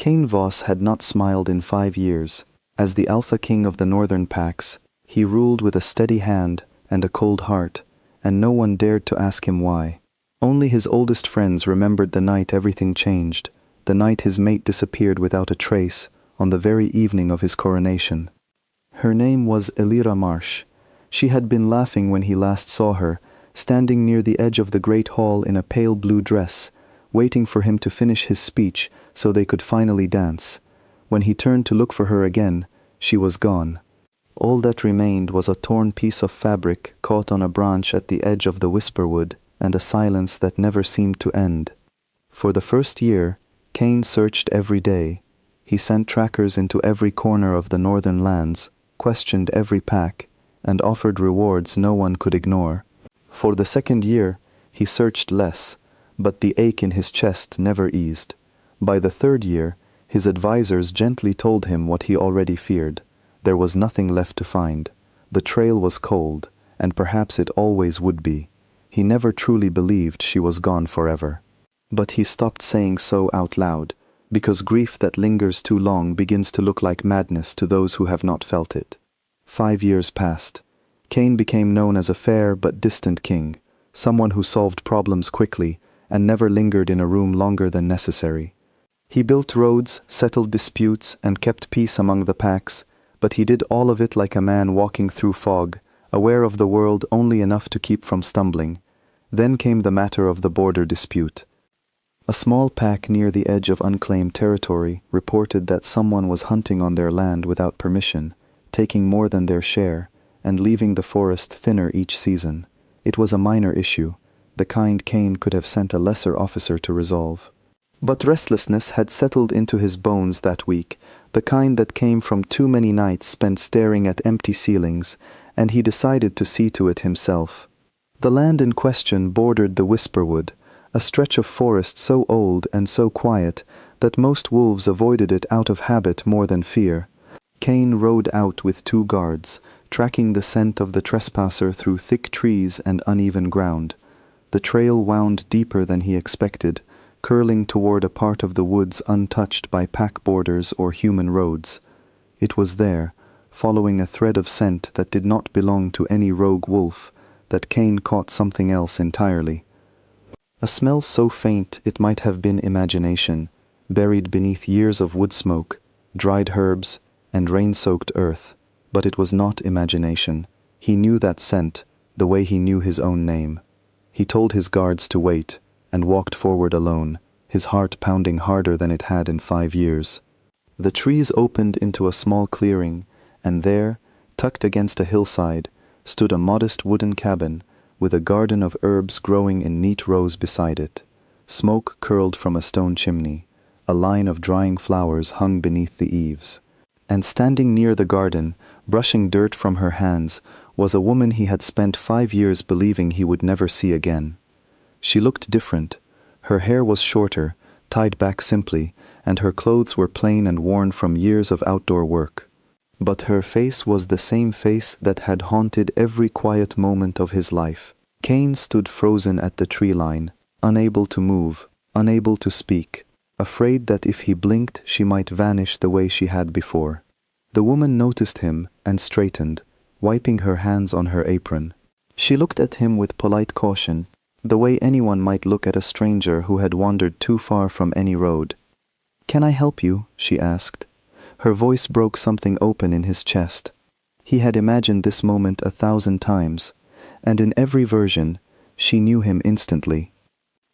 Cain Voss had not smiled in 5 years. As the alpha king of the northern packs, he ruled with a steady hand and a cold heart, and no one dared to ask him why. Only his oldest friends remembered the night everything changed, the night his mate disappeared without a trace, on the very evening of his coronation. Her name was Elira Marsh. She had been laughing when he last saw her, standing near the edge of the great hall in a pale blue dress, waiting for him to finish his speech so they could finally dance. When he turned to look for her again, she was gone. All that remained was a torn piece of fabric caught on a branch at the edge of the whisperwood, and a silence that never seemed to end. For the first year, Cain searched every day. He sent trackers into every corner of the northern lands, questioned every pack, and offered rewards no one could ignore. For the second year, he searched less, but the ache in his chest never eased. By the third year, his advisors gently told him what he already feared. There was nothing left to find. The trail was cold, and perhaps it always would be. He never truly believed she was gone forever. But he stopped saying so out loud, because grief that lingers too long begins to look like madness to those who have not felt it. 5 years passed. Cain became known as a fair but distant king, someone who solved problems quickly and never lingered in a room longer than necessary. He built roads, settled disputes, and kept peace among the packs, but he did all of it like a man walking through fog, aware of the world only enough to keep from stumbling. Then came the matter of the border dispute. A small pack near the edge of unclaimed territory reported that someone was hunting on their land without permission, taking more than their share, and leaving the forest thinner each season. It was a minor issue, the kind Cain could have sent a lesser officer to resolve. But restlessness had settled into his bones that week, the kind that came from too many nights spent staring at empty ceilings, and he decided to see to it himself. The land in question bordered the Whisperwood, a stretch of forest so old and so quiet that most wolves avoided it out of habit more than fear. Cain rode out with 2 guards, tracking the scent of the trespasser through thick trees and uneven ground. The trail wound deeper than he expected, curling toward a part of the woods untouched by pack borders or human roads. It was there, following a thread of scent that did not belong to any rogue wolf, that Cain caught something else entirely. A smell so faint it might have been imagination, buried beneath years of wood smoke, dried herbs, and rain-soaked earth. But it was not imagination. He knew that scent, the way he knew his own name. He told his guards to wait, and walked forward alone, his heart pounding harder than it had in 5 years. The trees opened into a small clearing, and there, tucked against a hillside, stood a modest wooden cabin, with a garden of herbs growing in neat rows beside it. Smoke curled from a stone chimney. A line of drying flowers hung beneath the eaves. And standing near the garden, brushing dirt from her hands, was a woman he had spent 5 years believing he would never see again. She looked different. Her hair was shorter, tied back simply, and her clothes were plain and worn from years of outdoor work. But her face was the same face that had haunted every quiet moment of his life. Cain stood frozen at the tree line, unable to move, unable to speak, afraid that if he blinked she might vanish the way she had before. The woman noticed him and straightened, wiping her hands on her apron. She looked at him with polite caution, the way anyone might look at a stranger who had wandered too far from any road. "Can I help you?" she asked. Her voice broke something open in his chest. He had imagined this moment 1,000 times, and in every version, she knew him instantly.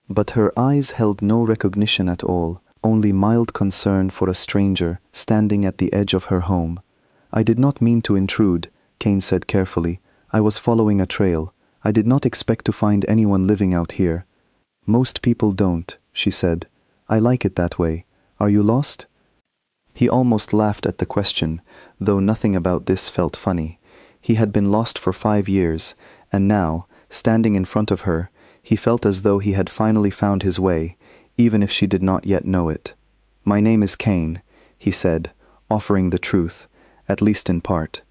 But her eyes held no recognition at all, only mild concern for a stranger standing at the edge of her home. "I did not mean to intrude," Cain said carefully. "I was following a trail. I did not expect to find anyone living out here." "Most people don't," she said. "I like it that way. Are you lost?" He almost laughed at the question, though nothing about this felt funny. He had been lost for 5 years, and now, standing in front of her, he felt as though he had finally found his way, even if she did not yet know it. "My name is Cain," he said, offering the truth, at least in part.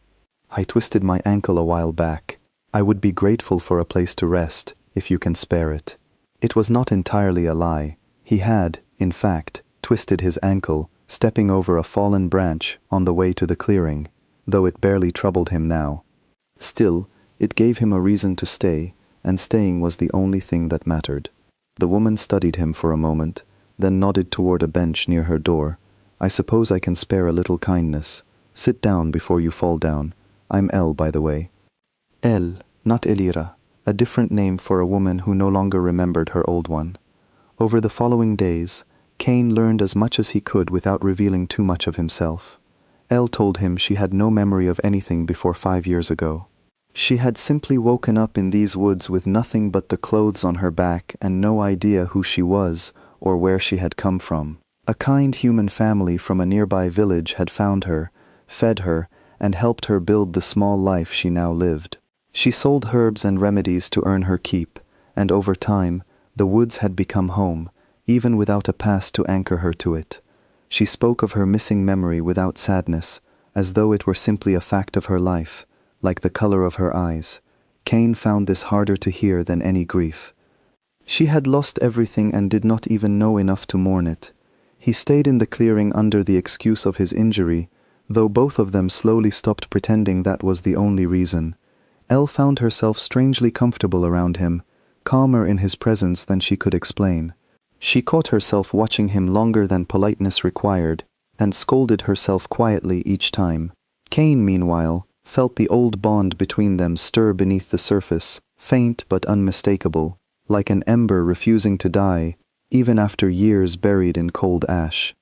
"I twisted my ankle a while back. I would be grateful for a place to rest, if you can spare it." It was not entirely a lie. He had, in fact, twisted his ankle, stepping over a fallen branch on the way to the clearing, though it barely troubled him now. Still, it gave him a reason to stay, and staying was the only thing that mattered. The woman studied him for a moment, then nodded toward a bench near her door. "I suppose I can spare a little kindness. Sit down before you fall down. I'm El, by the way." El, not Elira, a different name for a woman who no longer remembered her old one. Over the following days, Cain learned as much as he could without revealing too much of himself. El told him she had no memory of anything before 5 years ago. She had simply woken up in these woods with nothing but the clothes on her back and no idea who she was or where she had come from. A kind human family from a nearby village had found her, fed her, and helped her build the small life she now lived. She sold herbs and remedies to earn her keep, and over time, the woods had become home, even without a past to anchor her to it. She spoke of her missing memory without sadness, as though it were simply a fact of her life, like the color of her eyes. Cain found this harder to hear than any grief. She had lost everything and did not even know enough to mourn it. He stayed in the clearing under the excuse of his injury, though both of them slowly stopped pretending that was the only reason. El found herself strangely comfortable around him, calmer in his presence than she could explain. She caught herself watching him longer than politeness required, and scolded herself quietly each time. Cain, meanwhile, felt the old bond between them stir beneath the surface, faint but unmistakable, like an ember refusing to die, even after years buried in cold ash.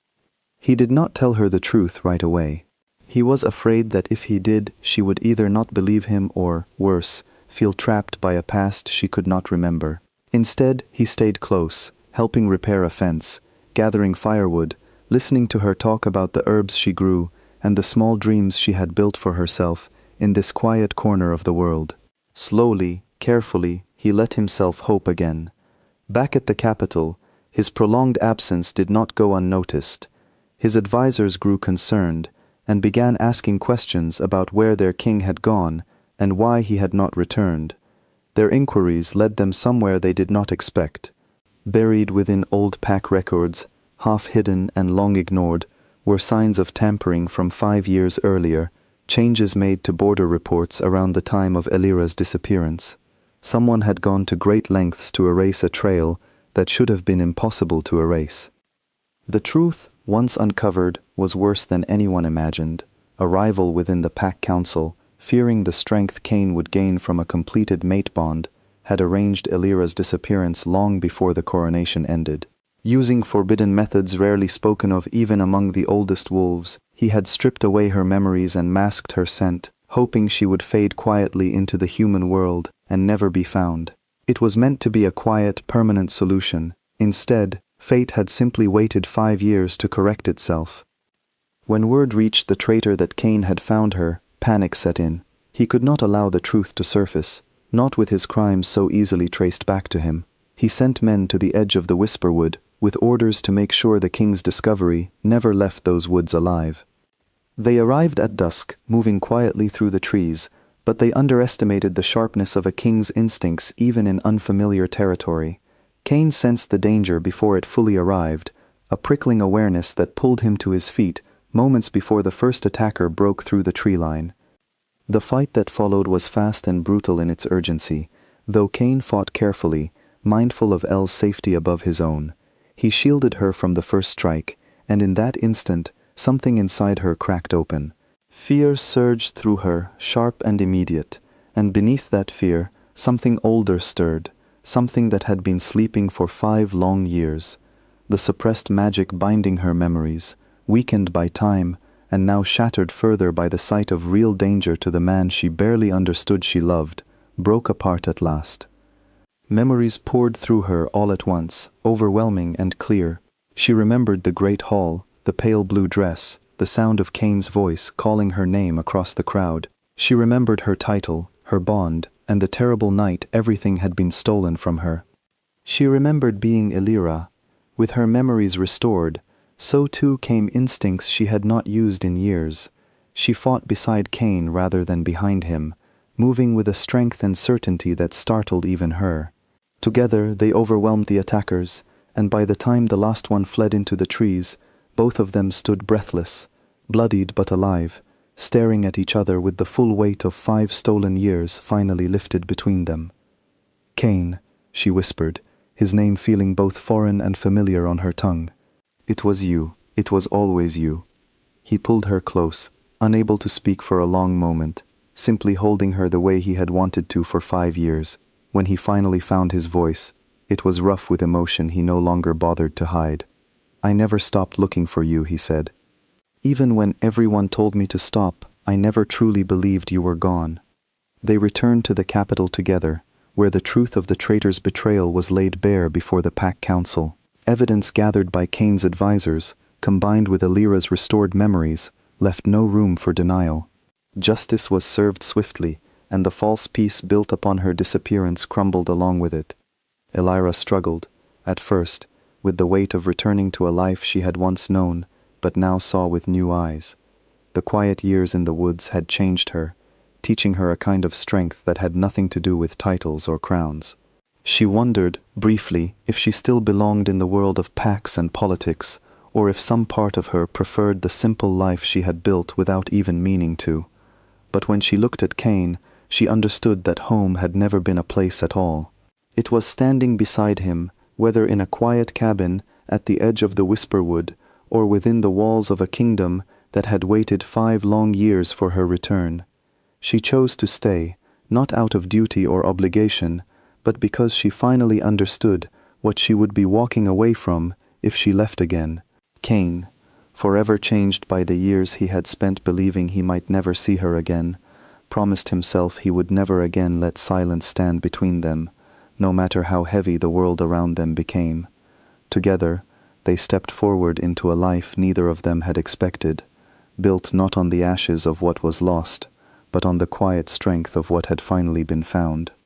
He did not tell her the truth right away. He was afraid that if he did, she would either not believe him or, worse, feel trapped by a past she could not remember. Instead, he stayed close, helping repair a fence, gathering firewood, listening to her talk about the herbs she grew and the small dreams she had built for herself in this quiet corner of the world. Slowly, carefully, he let himself hope again. Back at the capital, his prolonged absence did not go unnoticed. His advisors grew concerned and began asking questions about where their king had gone and why he had not returned. Their inquiries led them somewhere they did not expect. Buried within old pack records, half hidden and long ignored, were signs of tampering from 5 years earlier, changes made to border reports around the time of Elira's disappearance. Someone had gone to great lengths to erase a trail that should have been impossible to erase. The truth, once uncovered, was worse than anyone imagined. A rival within the Pack Council, fearing the strength Cain would gain from a completed mate bond, had arranged Elira's disappearance long before the coronation ended. Using forbidden methods rarely spoken of even among the oldest wolves, he had stripped away her memories and masked her scent, hoping she would fade quietly into the human world and never be found. It was meant to be a quiet, permanent solution. Instead, fate had simply waited 5 years to correct itself. When word reached the traitor that Cain had found her, panic set in. He could not allow the truth to surface, not with his crimes so easily traced back to him. He sent men to the edge of the Whisperwood, with orders to make sure the king's discovery never left those woods alive. They arrived at dusk, moving quietly through the trees, but they underestimated the sharpness of a king's instincts even in unfamiliar territory. Cain sensed the danger before it fully arrived, a prickling awareness that pulled him to his feet moments before the first attacker broke through the tree line. The fight that followed was fast and brutal in its urgency, though Cain fought carefully, mindful of El's safety above his own. He shielded her from the first strike, and in that instant, something inside her cracked open. Fear surged through her, sharp and immediate, and beneath that fear, something older stirred, something that had been sleeping for 5 long years. The suppressed magic binding her memories, weakened by time, and now shattered further by the sight of real danger to the man she barely understood she loved, broke apart at last. Memories poured through her all at once, overwhelming and clear. She remembered the great hall, the pale blue dress, the sound of Cain's voice calling her name across the crowd. She remembered her title, her bond, and the terrible night everything had been stolen from her. She remembered being Elira. With her memories restored, so too came instincts she had not used in years. She fought beside Cain rather than behind him, moving with a strength and certainty that startled even her. Together they overwhelmed the attackers, and by the time the last one fled into the trees, both of them stood breathless, bloodied but alive, staring at each other with the full weight of 5 stolen years finally lifted between them. "Cain," she whispered, his name feeling both foreign and familiar on her tongue. "It was you. It was always you." He pulled her close, unable to speak for a long moment, simply holding her the way he had wanted to for 5 years. When he finally found his voice, it was rough with emotion he no longer bothered to hide. "I never stopped looking for you," he said. "Even when everyone told me to stop, I never truly believed you were gone." They returned to the capital together, where the truth of the traitor's betrayal was laid bare before the Pack Council. Evidence gathered by Cain's advisors, combined with Alira's restored memories, left no room for denial. Justice was served swiftly, and the false peace built upon her disappearance crumbled along with it. Elira struggled, at first, with the weight of returning to a life she had once known, but now saw with new eyes. The quiet years in the woods had changed her, teaching her a kind of strength that had nothing to do with titles or crowns. She wondered, briefly, if she still belonged in the world of packs and politics, or if some part of her preferred the simple life she had built without even meaning to. But when she looked at Cain, she understood that home had never been a place at all. It was standing beside him, whether in a quiet cabin at the edge of the Whisperwood, or within the walls of a kingdom that had waited 5 long years for her return. She chose to stay, not out of duty or obligation, but because she finally understood what she would be walking away from if she left again. Cain, forever changed by the years he had spent believing he might never see her again, promised himself he would never again let silence stand between them, no matter how heavy the world around them became. Together, they stepped forward into a life neither of them had expected, built not on the ashes of what was lost, but on the quiet strength of what had finally been found.